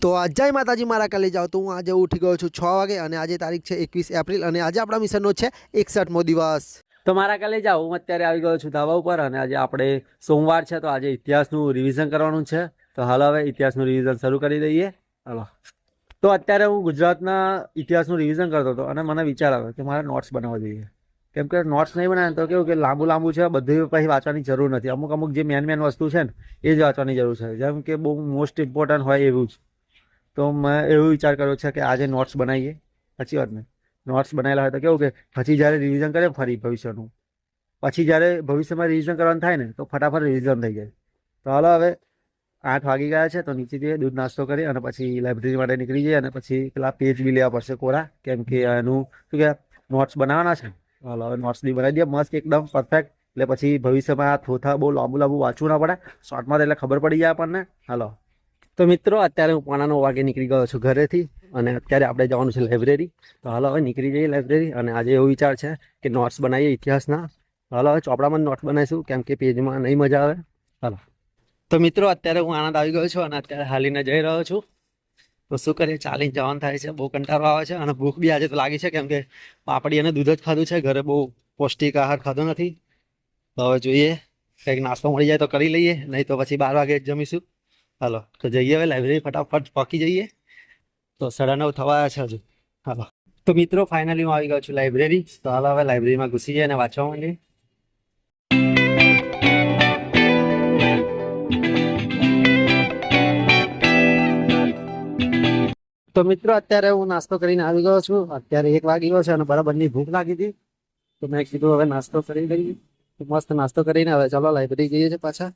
તો જય માતાજી મારા કાલે જાઓ તો હું આજે ઉઠી ગયો છું 6 વાગે અને આજે તારીખ છે 21 એપ્રિલ અને આજે આપણા મિશનનો છે 61મો દિવસ। તો મારા કાલે જાઓ હું અત્યારે આવી ગયો છું ધાબા ઉપર અને આજે આપણે સોમવાર છે તો આજે ઇતિહાસનું રિવિઝન કરવાનું છે। તો હાલ હવે ઇતિહાસનું રિવિઝન શરૂ કરી દઈએ। હાલો તો અત્યારે હું ગુજરાતના ઇતિહાસનું રિવિઝન કરતો હતો અને મને વિચાર આવ્યો કે મારે નોટ્સ બનાવવા જોઈએ, કેમ કે નોટ્સ નહીં બનાવે તો કેવું કે લાંબુ છે, બધું પછી વાંચવાની જરૂર નથી। અમુક જે મેન વસ્તુ છે ને એ જ વાંચવાની જરૂર છે, જેમ કે બહુ મોસ્ટ ઇમ્પોર્ટન્ટ હોય એવું જ। તો મેં એવું વિચાર કર્યો છે કે આજે નોટ્સ બનાવીએ। સાચી વાત ને, નોટ્સ બનાવેલા હોય તો કેવું કે પછી જ્યારે રિવિઝન કરીએ ફરી ભવિષ્યનું, પછી જ્યારે ભવિષ્યમાં રિવિઝન કરવાનું થાય ને તો ફટાફટ રિવિઝન થઈ જાય। તો હાલો હવે 8 વાગી ગયા છે તો નીચે જઈએ, દૂધ નાસ્તો કરી અને પછી લાઇબ્રેરી માટે નીકળી જઈએ અને પછી પેલા પેજ બી લેવા પડશે કોરા, કેમ કે એનું શું કે નોટ્સ બનાવવાના છે। હાલો હવે નોટ્સ બી બનાવી દઈએ મસ્ત એકદમ પરફેક્ટ, એટલે પછી ભવિષ્યમાં થોથા બહુ લાંબુ વાંચવું ના પડે, શોર્ટમાં એટલે ખબર પડી જાય આપણને। હાલો તો મિત્રો અત્યારે હું 8:45 વાગે નીકળી ગયો છું ઘરેથી અને અત્યારે આપણે જવાનું છે લાઇબ્રેરી। તો હાલો હવે નીકળી જઈએ લાઇબ્રેરી અને આજે એવો વિચાર છે કે નોટ્સ બનાવીએ ઇતિહાસના। હાલો હવે ચોપડામાં નોટ્સ બનાવીશું, કેમ કે પેજમાં નહીં મજા આવે। હાલો તો મિત્રો અત્યારે હું આણંદ આવી ગયો છું અને અત્યારે હાલીને જઈ રહ્યો છું। તો શું કરીએ, ચાલીને જવાનું થાય છે, બહુ કંટાળો આવે છે અને ભૂખ બી આજે તો લાગી છે, કેમ કે પાપડી અને દૂધ જ ખાધું છે, ઘરે બહુ પૌષ્ટિક આહાર ખાધો નથી। તો હવે જોઈએ કંઈક નાસ્તો મળી જાય તો કરી લઈએ, નહીં તો પછી 12 વાગે જ જમીશું। હાલો તો જઈએ હવે લાઇબ્રેરી, ફટાફટ પહોંચી જઈએ। તો 9:30 થવા આવ્યા છે હજુ। હાલો તો મિત્રો ફાઇનલી હું આવી ગયો છું લાઇબ્રેરી। તો હાલો હવે લાઇબ્રેરીમાં ઘૂસી જઈએ અને વાંચવા માંડીએ। તો મિત્રો અત્યારે હું નાસ્તો કરીને આવી ગયો છું, અત્યારે 1 વાગી ગયો છે અને બરાબરની ભૂખ લાગી હતી, તો મેં કીધું હવે નાસ્તો કરી લઈએ। તો મસ્ત નાસ્તો કરીને હવે ચાલો લાઇબ્રેરી જઈએ છે પાછા।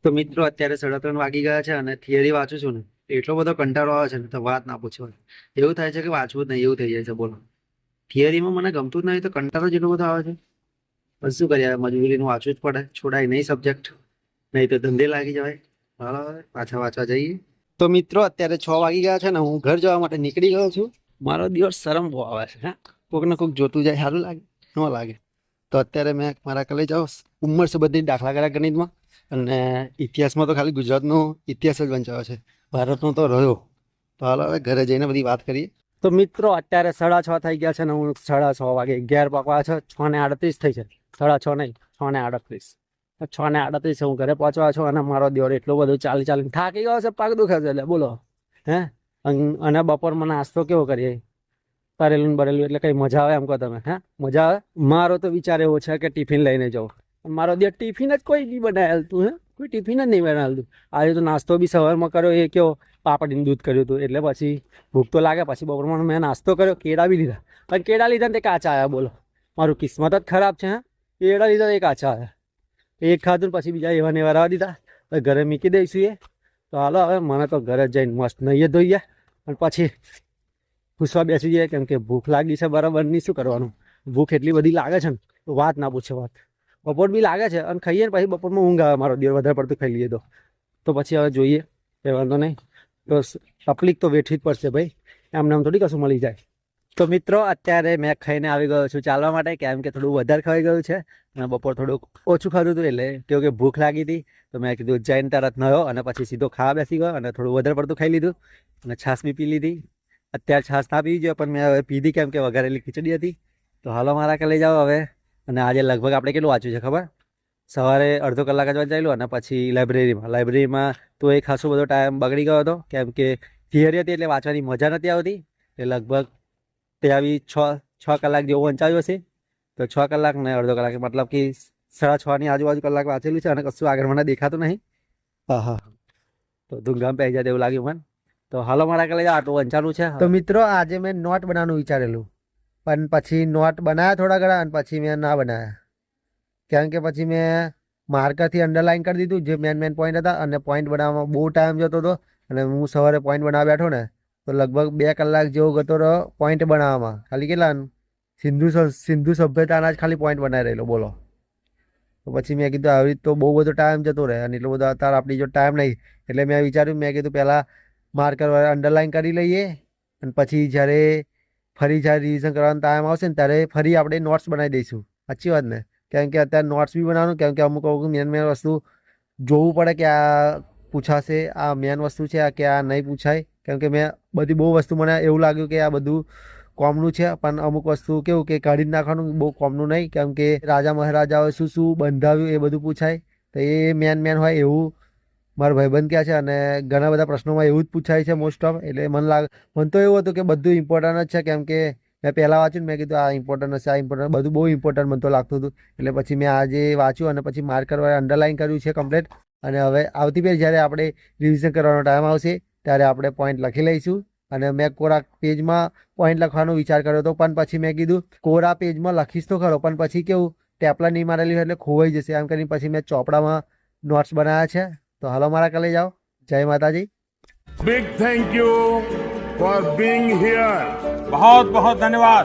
તો મિત્રો અત્યારે 3:30 વાગી ગયા છે અને થિયરી વાંચું છું ને એટલો બધો કંટાળો આવે છે ને તો વાત ના પૂછો। એવું થાય છે કે વાંચવું જ નહીં એવું થઈ જાય છે। બોલો, થિયરીમાં મને ગમતું જ નહીં તો કંટાળો જેટલો બધો આવે છે, પણ શું કરીએ, મજબૂરીનું વાંચવું જ પડે, છોડાય નહીં સબ્જેક્ટ, નહીં તો ધંધે લાગી જવાય। હાલો પાછા વાંચવા જઈએ। તો મિત્રો અત્યારે 6 વાગી ગયા છે ને હું ઘર જવા માટે નીકળી ગયો છું। મારો દિવસ શરમ બહુ આવે છે, હા, કોઈકને કોઈક જોતું જાય સારું લાગે ન લાગે। તો અત્યારે મેં મારા કલે જાઉં ઉંમર છે બધી દાખલા કર્યા ગણિતમાં, અને ઇતિહાસમાં તો ખાલી ગુજરાતનો ઇતિહાસ જ વંચાયો છે, ભારતનો તો રહ્યો। તો હાલો હવે ઘરે જઈને બધી વાત કરીએ। તો મિત્રો અત્યારે 6:30 થઈ ગયા છે ને હું 6:30 વાગે 11 પાકવા છે, 6:38 થઈ છે, 6:30 નહીં 6:38, 6:38 હું ઘરે પહોંચવા છું અને મારો દિવસ એટલો બધો ચાલીને થાકી ગયો છે, પગ દુખે છે, એટલે બોલો હે। અને બપોરમાં નાસ્તો કેવો કરીએ, તરેલું બરેલું, એટલે કઈ મજા આવે એમ કહો તમે? હે મજા આવે? મારો તો વિચાર એવો છે કે ટિફિન લઈને જાઉં, મારો દિવસ ટિફિન જ કોઈ નહીં બનાવેલું, હે કોઈ ટિફિન જ નહીં બનાવેલું। આજે તો નાસ્તો બી સવારમાં કર્યો, એ કેવો પાપડીનું દૂધ કર્યું હતું, એટલે પછી ભૂખ તો લાગે। પછી બપોરમાં મેં નાસ્તો કર્યો, કેળા બી લીધા, પણ કેળા લીધા ને તે કાચા આવ્યા। બોલો, મારું કિસ્મત જ ખરાબ છે। હે કેળા લીધા એ કાચા આવ્યા, એક ખાધું પછી બીજા એવા ને એવા રહેવા દીધા, ઘરે મૂકી દઈશું એ। તો હાલો હવે મને તો ઘરે જઈને મસ્ત નહીં ધોઈએ અને પછી પૂછવા બેસી જઈએ, કેમ કે ભૂખ લાગી છે બરાબરની। શું કરવાનું, ભૂખ એટલી બધી લાગે છે ને તો વાત ના પૂછે વાત। બપોર બી લાગે છે અને ખાઈએ ને પછી બપોરમાં ઊંઘ આવે, મારો દિવસ વધારે પડતું ખાઈ લઈએ તો પછી હવે જોઈએ, એ વાંધો નહીં। તો તકલીફ તો વેઠવી જ પડશે ભાઈ, એમને આમ થોડી કશું મળી જાય। તો મિત્રો અત્યારે મેં ખાઈને આવી ગયો છું ચાલવા માટે, કેમ કે થોડું વધારે ખાઈ ગયું છે અને બપોર થોડુંક ઓછું ખાધું હતું, એટલે કેવું કે ભૂખ લાગી હતી। તો મેં કીધું જઈને તરત નયો અને પછી સીધો ખાવા બેસી ગયો અને થોડું વધારે પડતું ખાઈ લીધું અને છાશ બી પી લીધી। અત્યારે છાશ ના પીવી જોઈએ પણ મેં હવે પીધી, કેમ કે વઘારેલી ખીચડી હતી। તો હાલો મારા કે લઈ જાઓ હવે। અને આજે લગભગ આપણે કેટલું વાંચ્યું છે ખબર? સવારે અડધો કલાક જ વાંચાયેલું અને પછી લાઇબ્રેરીમાં તો એ ખાસો બધો ટાઈમ બગડી ગયો હતો, કેમ કે થિયરી હતી એટલે વાંચવાની મજા નથી આવતી, એ લગભગ તે આવી 6 કલાક જેવું વંચાયું હશે। તો 6 કલાક ને અડધો કલાક, મતલબ કે 6:30 ની આજુબાજુ કલાક વાંચેલું છે અને કશું આગળ મને દેખાતું નહીં। હા તો ધૂમધામ પી જાય એવું લાગ્યું મને। તો હાલો મારા કલે આટલું વંચાનું છે। તો મિત્રો આજે મેં નોટ બનાવવાનું વિચારેલું, પણ પછી નોટ બનાવ્યા થોડા ઘણા અને પછી મેં ના બનાવ્યા, કેમ કે પછી મેં માર્કરથી અંડરલાઇન કરી દીધું જે મેન પોઈન્ટ હતા, અને પોઈન્ટ બનાવવામાં બહુ ટાઈમ જતો હતો અને હું સવારે પોઈન્ટ બનાવવા બેઠો ને તો લગભગ 2 કલાક જેવો ગતો રહ્યો પોઈન્ટ બનાવવામાં। ખાલી કેટલા સિંધુ સભ્યતાના જ ખાલી પોઈન્ટ બનાવી રહેલો, બોલો। તો પછી મેં કીધું આવી તો બહુ બધો ટાઈમ જતો રહે અને એટલો બધો અત્યારે આપણી જો ટાઈમ નહીં, એટલે મેં વિચાર્યું, મેં કીધું પહેલાં માર્કર અંડરલાઇન કરી લઈએ અને પછી જ્યારે રિવિઝન કરવાનો ટાઈમ આવશે ને ત્યારે ફરી આપણે નોટ્સ બનાવી દઈશું। સાચી વાત ને? કેમ કે અત્યારે નોટ્સ બી બનાવવાનું, કેમ કે અમુક મેન વસ્તુ જોવું પડે કે આ પૂછાશે, આ મેન વસ્તુ છે આ કે આ નહીં પૂછાય, કેમ કે મેં બધી બહુ વસ્તુ મને એવું લાગ્યું કે આ બધું કોમનું છે, પણ અમુક વસ્તુ કેવું કે કાઢી નાખવાનું બહુ કોમનું નહીં, કેમ કે રાજા મહારાજાઓ શું શું બંધાવ્યું એ બધું પૂછાય, તો એ મેન હોય એવું મારા ભાઈબંધ ક્યાં છે. અને ઘણા બધા પ્રશ્નોમાં એવું જ પૂછાય છે મોસ્ટ ઓફ. એટલે મને તો એવું હતું કે બધું ઇમ્પોર્ટન્ટ જ છે, કેમ કે મેં પહેલાં વાંચ્યું ને મેં કીધું આ ઇમ્પોર્ટન્ટ હશે, આ ઇમ્પોર્ટન્ટ, બધું બહુ ઇમ્પોર્ટન્ટ મને તો લાગતું હતું. એટલે પછી મેં આજે વાંચ્યું અને પછી માર્ક કરવા અંડરલાઈન કર્યું છે કમ્પ્લીટ. અને હવે આવતી ફેર જ્યારે આપણે રિવિઝન કરવાનો ટાઈમ આવશે ત્યારે આપણે પોઈન્ટ લખી લઈશું. અને મેં કોરા પેજમાં પોઈન્ટ લખવાનો વિચાર કર્યો હતો, પણ પછી મેં કીધું કોરા પેજમાં લખીશ તો ખરો, પણ પછી કેવું ટેપલા નહીં મારેલી હોય એટલે ખોવાઈ જશે, એમ કરીને પછી મેં ચોપડામાં નોટ્સ બનાવ્યા છે. તો હાલો મારા કલે જાઓ. જય માતાજી. Big thank you for being here. बहुत बहुत धन्यवाद।